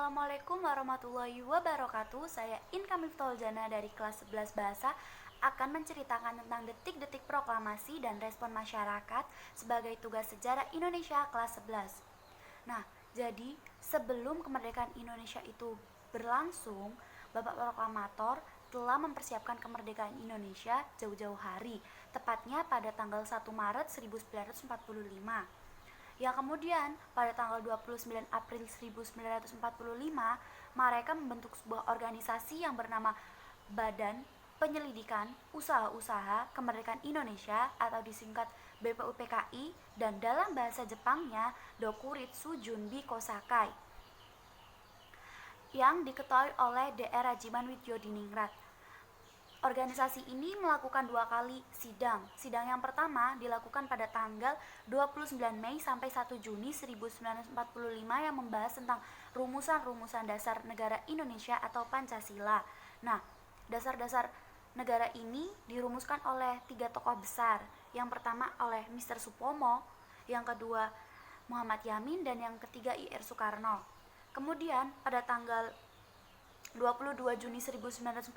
Assalamualaikum warahmatullahi wabarakatuh. Saya Inka Miftoljana dari kelas 11 Bahasa akan menceritakan tentang detik-detik proklamasi dan respon masyarakat sebagai tugas sejarah Indonesia kelas 11. Nah, jadi sebelum kemerdekaan Indonesia itu berlangsung, Bapak Proklamator telah mempersiapkan kemerdekaan Indonesia jauh-jauh hari, tepatnya pada tanggal 1 Maret 1945. Yang kemudian pada tanggal 29 April 1945 mereka membentuk sebuah organisasi yang bernama Badan Penyelidikan Usaha-Usaha Kemerdekaan Indonesia atau disingkat BPUPKI, dan dalam bahasa Jepangnya Dokuritsu Junbi Kosakai, yang diketuai oleh Dr. Rajiman Widyodiningrat. Organisasi ini melakukan 2 kali sidang. Sidang yang pertama dilakukan pada tanggal 29 Mei sampai 1 Juni 1945 yang membahas tentang rumusan-rumusan dasar negara Indonesia atau Pancasila. Nah, dasar-dasar negara ini dirumuskan oleh 3 tokoh besar. Yang pertama oleh Mr. Supomo, yang kedua Muhammad Yamin, dan yang ketiga I.R. Soekarno. Kemudian pada tanggal 22 Juni 1945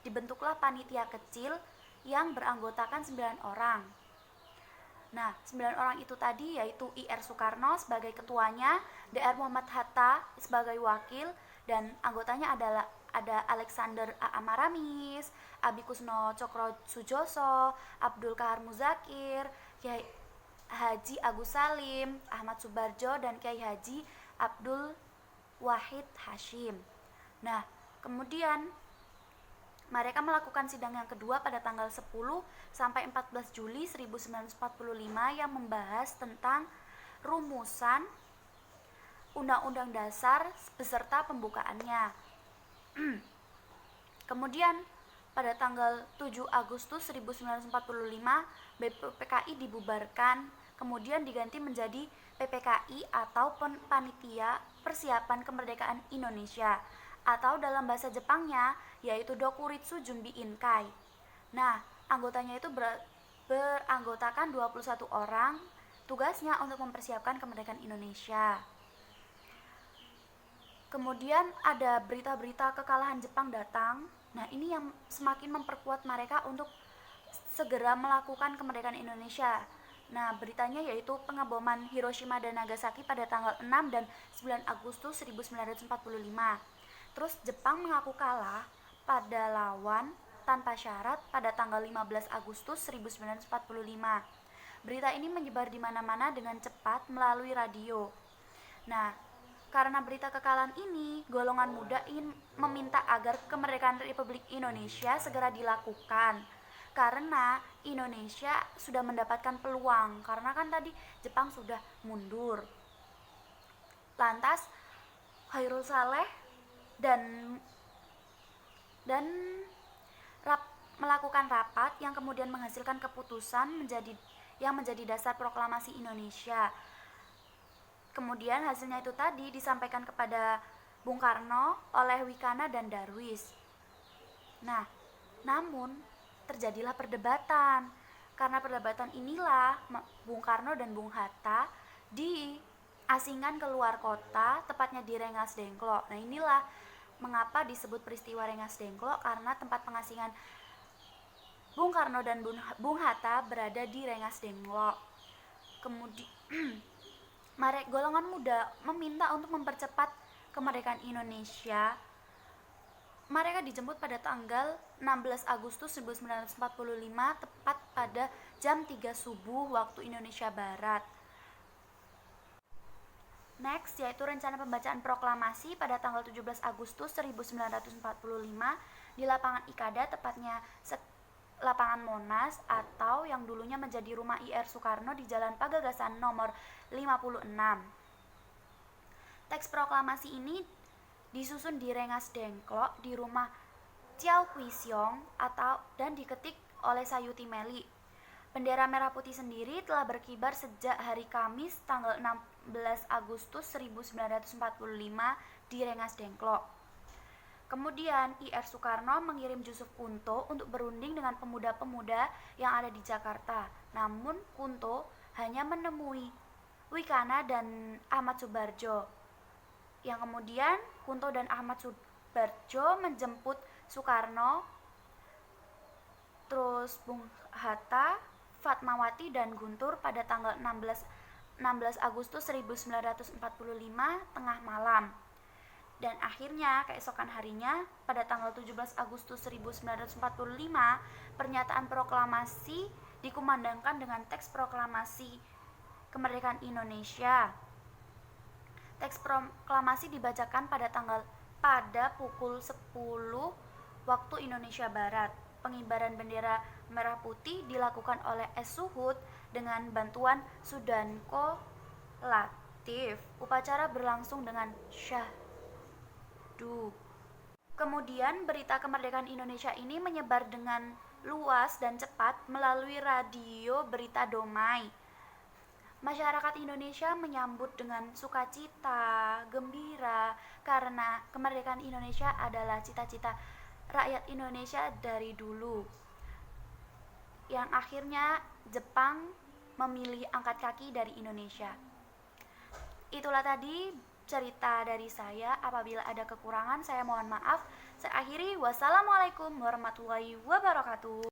dibentuklah panitia kecil yang beranggotakan 9 orang. Nah, 9 orang itu tadi yaitu I.R. Soekarno sebagai ketuanya, Dr. Muhammad Hatta sebagai wakil, dan anggotanya adalah ada Alexander A. Maramis, Abi Kusno Cokro Sujoso, Abdul Kahar Muzakir, Kiai Haji Agus Salim, Ahmad Subarjo, dan Kiai Haji Abdul Wahid Hashim. Nah, kemudian mereka melakukan sidang yang kedua pada tanggal 10 sampai 14 Juli 1945 yang membahas tentang rumusan Undang-Undang Dasar beserta pembukaannya. Kemudian pada tanggal 7 Agustus 1945 BPUPKI dibubarkan, kemudian diganti menjadi PPKI atau Panitia Persiapan Kemerdekaan Indonesia, atau dalam bahasa Jepangnya yaitu Dokuritsu Junbi Inkai. Nah, anggotanya itu beranggotakan 21 orang, tugasnya untuk mempersiapkan kemerdekaan Indonesia. Kemudian ada berita-berita kekalahan Jepang datang. Nah, ini yang semakin memperkuat mereka untuk segera melakukan kemerdekaan Indonesia. Nah, beritanya yaitu pengeboman Hiroshima dan Nagasaki pada tanggal 6 dan 9 Agustus 1945. Terus Jepang mengaku kalah pada lawan tanpa syarat pada tanggal 15 Agustus 1945. Berita ini menyebar di mana-mana dengan cepat melalui radio. Nah, karena berita kekalahan ini, golongan muda ingin meminta agar kemerdekaan Republik Indonesia segera dilakukan. Karena Indonesia sudah mendapatkan peluang, karena kan tadi Jepang sudah mundur. Lantas Khairul Saleh dan melakukan rapat yang kemudian menghasilkan keputusan yang menjadi dasar proklamasi Indonesia. Kemudian hasilnya itu tadi disampaikan kepada Bung Karno oleh Wikana dan Darwis. Nah, namun terjadilah perdebatan. Karena perdebatan inilah Bung Karno dan Bung Hatta diasingkan keluar kota, tepatnya di Rengas Dengklok. Nah, inilah mengapa disebut peristiwa Rengas Dengklok, karena tempat pengasingan Bung Karno dan Bung Hatta berada di Rengas Dengklok. Kemudian golongan muda meminta untuk mempercepat kemerdekaan Indonesia. Mereka dijemput pada tanggal 16 Agustus 1945 tepat pada jam 3 subuh waktu Indonesia Barat. Next, yaitu rencana pembacaan proklamasi pada tanggal 17 Agustus 1945 di lapangan Ikada, tepatnya lapangan Monas atau yang dulunya menjadi rumah I.R. Soekarno di Jalan Pagagasan nomor 56. Teks proklamasi ini disusun di Rengas Dengklok di rumah Chiao Kuisyong dan diketik oleh Sayuti Meli. Bendera merah putih sendiri telah berkibar sejak hari Kamis tanggal 16 Agustus 1945 di Rengas Dengklok. Kemudian I.R. Soekarno mengirim Jusuf Kunto untuk berunding dengan pemuda-pemuda yang ada di Jakarta. Namun Kunto hanya menemui Wikana dan Ahmad Subarjo. yang kemudian Kunto dan Ahmad Subarjo menjemput Soekarno, terus Bung Hatta, Fatmawati dan Guntur pada tanggal 16 Agustus 1945 tengah malam. Dan akhirnya keesokan harinya pada tanggal 17 Agustus 1945 pernyataan proklamasi dikumandangkan dengan teks proklamasi kemerdekaan Indonesia. Teks proklamasi dibacakan pada pukul 10 waktu Indonesia Barat. Pengibaran bendera merah putih dilakukan oleh S. Suhud dengan bantuan Sudanko Latif. Upacara berlangsung dengan syahdu. Kemudian berita kemerdekaan Indonesia ini menyebar dengan luas dan cepat melalui radio berita Domai. Masyarakat Indonesia menyambut dengan sukacita, gembira, karena kemerdekaan Indonesia adalah cita-cita rakyat Indonesia dari dulu. Yang akhirnya Jepang memilih angkat kaki dari Indonesia. Itulah tadi cerita dari saya. Apabila ada kekurangan, saya mohon maaf. Saya akhiri, wassalamualaikum warahmatullahi wabarakatuh.